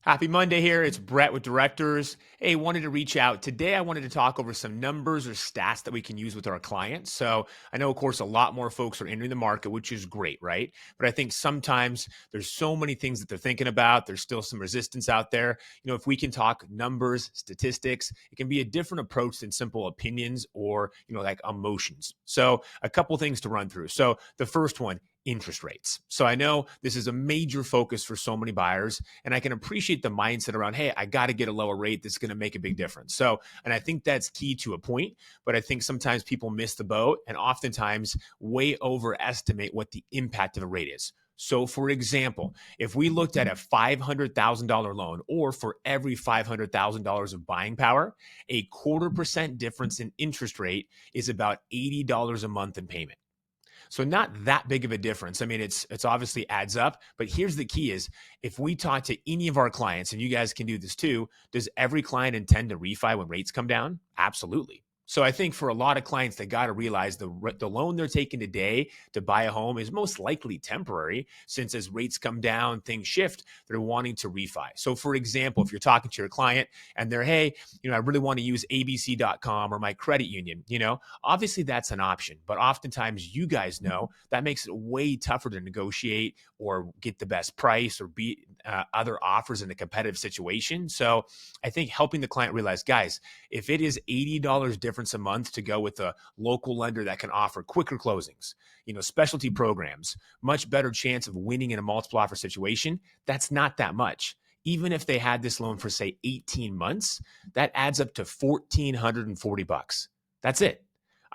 Happy Monday here. It's Brett with Directors. Hey, wanted to reach out. Today, I wanted to talk over some numbers or stats that we can use with our clients. So I know, of course, a lot more folks are entering the market, which is great, right? But I think sometimes there's so many things that they're thinking about. There's still some resistance out there. If we can talk numbers, statistics, it can be a different approach than simple opinions or, like emotions. So a couple things to run through. So the first one, interest rates. So I know this is a major focus for so many buyers, and I can appreciate the mindset around, hey, I got to get a lower rate that's going to make a big difference. So, and I think that's key to a point, but I think sometimes people miss the boat and oftentimes way overestimate what the impact of a rate is. So for example, if we looked at a $500,000 loan, or for every $500,000 of buying power, a 0.25% difference in interest rate is about $80 a month in payment. So not that big of a difference. I mean, it's obviously adds up, but here's the key is if we talk to any of our clients, and you guys can do this too, does every client intend to refi when rates come down? Absolutely. So I think for a lot of clients, they got to realize the loan they're taking today to buy a home is most likely temporary, since as rates come down, things shift, they're wanting to refi. So for example, if you're talking to your client and they're, hey, I really want to use abc.com or my credit union, obviously that's an option. But oftentimes you guys know that makes it way tougher to negotiate or get the best price or beat other offers in a competitive situation. So I think helping the client realize, guys, if it is $80 difference a month to go with a local lender that can offer quicker closings, specialty programs, much better chance of winning in a multiple offer situation, that's not that much. Even if they had this loan for, say, 18 months, that adds up to $1,440. That's it.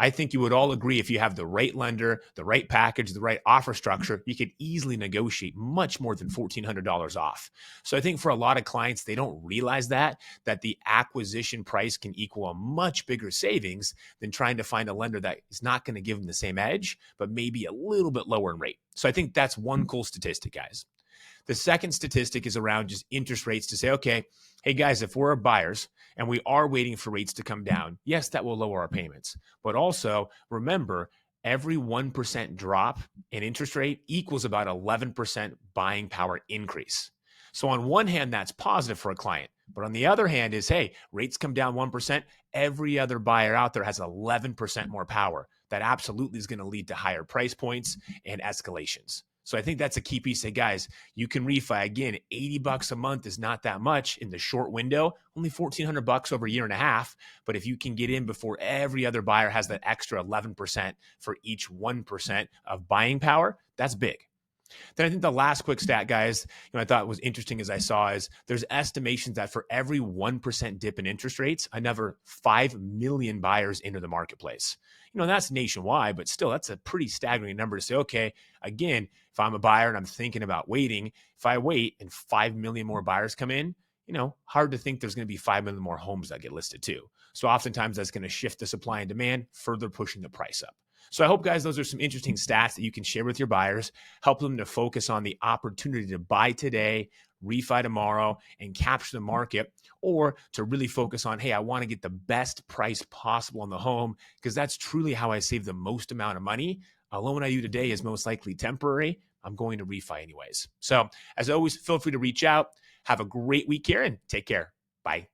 I think you would all agree, if you have the right lender, the right package, the right offer structure, you could easily negotiate much more than $1,400 off. So I think for a lot of clients, they don't realize that the acquisition price can equal a much bigger savings than trying to find a lender that is not going to give them the same edge, but maybe a little bit lower in rate. So I think that's one cool statistic, guys. The second statistic is around just interest rates, to say, okay, hey guys, if we're buyers and we are waiting for rates to come down, yes, that will lower our payments. But also remember, every 1% drop in interest rate equals about 11% buying power increase. So on one hand, that's positive for a client. But on the other hand is, hey, rates come down 1%, every other buyer out there has 11% more power. That absolutely is going to lead to higher price points and escalations. So I think that's a key piece. Say, guys, you can refi. Again, $80 a month is not that much in the short window, only $1,400 over a year and a half. But if you can get in before every other buyer has that extra 11% for each 1% of buying power, that's big. Then I think the last quick stat, guys, I thought was interesting as I saw is there's estimations that for every 1% dip in interest rates, another 5 million buyers enter the marketplace. That's nationwide, but still, that's a pretty staggering number to say, okay, again, if I'm a buyer and I'm thinking about waiting, if I wait and 5 million more buyers come in, hard to think there's going to be 5 million more homes that get listed too. So oftentimes that's going to shift the supply and demand, further pushing the price up. So I hope, guys, those are some interesting stats that you can share with your buyers, help them to focus on the opportunity to buy today, refi tomorrow, and capture the market, or to really focus on, hey, I want to get the best price possible on the home, because that's truly how I save the most amount of money. A loan I do today is most likely temporary. I'm going to refi anyways. So as always, feel free to reach out. Have a great week here and take care. Bye.